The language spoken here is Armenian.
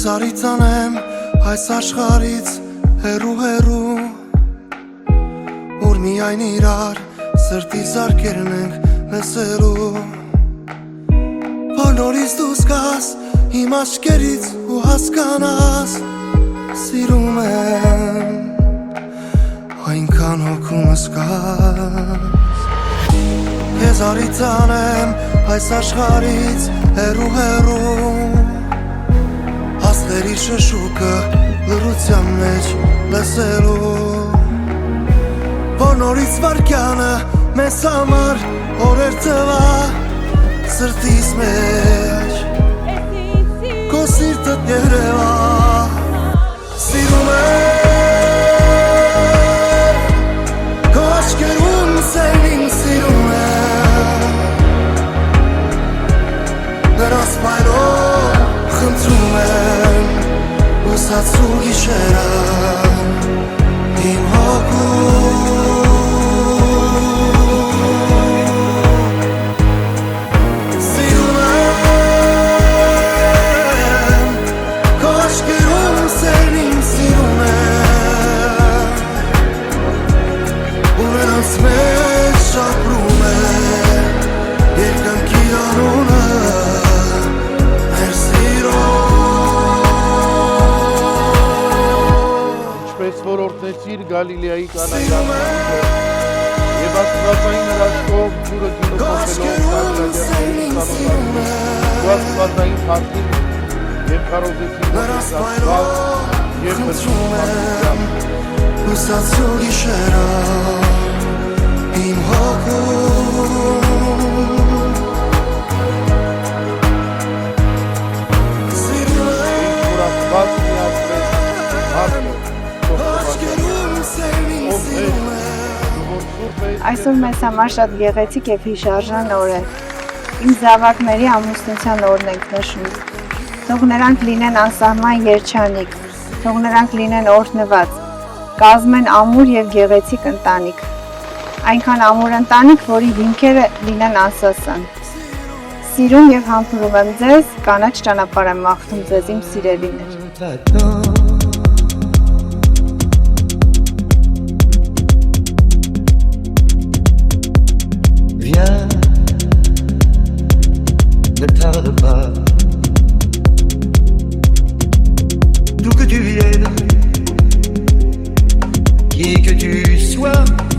Քեզարից անեմ այս աշխարից հեռու Որ միայն իրար սրտի զարկերն ենք լսելու Որ նորից դուս գաս իմ աչքերից ու հասկանաս Սիրում եմ այնքան հոգումս կաս Քեզարից անեմ այս աշխարից հեռու Աստղերի շշուկը լռության մեջ լսելու Որ նորից վարկյանը մեզ համար օրեր տվա Սրտիս մեջ Քո սիրտդ երևա Սիրում եմ Քո աչքերում սերին սիրում եմ Նրանց պայրով խնդրում եմ Ուսացու գիշերը իմ հոգում Սիրում եմ Քո աչքերում սերին սիրում եմ Ու նրանց մեջ շապրում եմ Երկնքի անունը Որորդեցիր Գալիլեայի կանայական և աստվածային հրաշքով ջուրը ջուրը փոխելով ու աստվածային խարտին և կարողեցին որից աստված և մրցում Լուսացու գիշերը իմ հոգում Սիրում Այսօր մեզ համար շատ գեղեցիկ և հիշարժան օր է։ Իմ զավակների ամուսնության օրն ենք նշում։ Թող նրանք լինեն անսահման երջանիկ, թող նրանք լինեն օրհնված, կազմեն ամուր և գեղեցիկ ընտանիք։ Այնքան ամուր ընտանիք, որի հիմքերը լինեն անսասան։ Սիրում և համբուրում եմ ձեզ, կանաչ ճանապարհ եմ մաղթում ձեզ, իմ սիրելիներ։ Viens, ne tarde pas. D'où que tu viennes, qui que tu sois.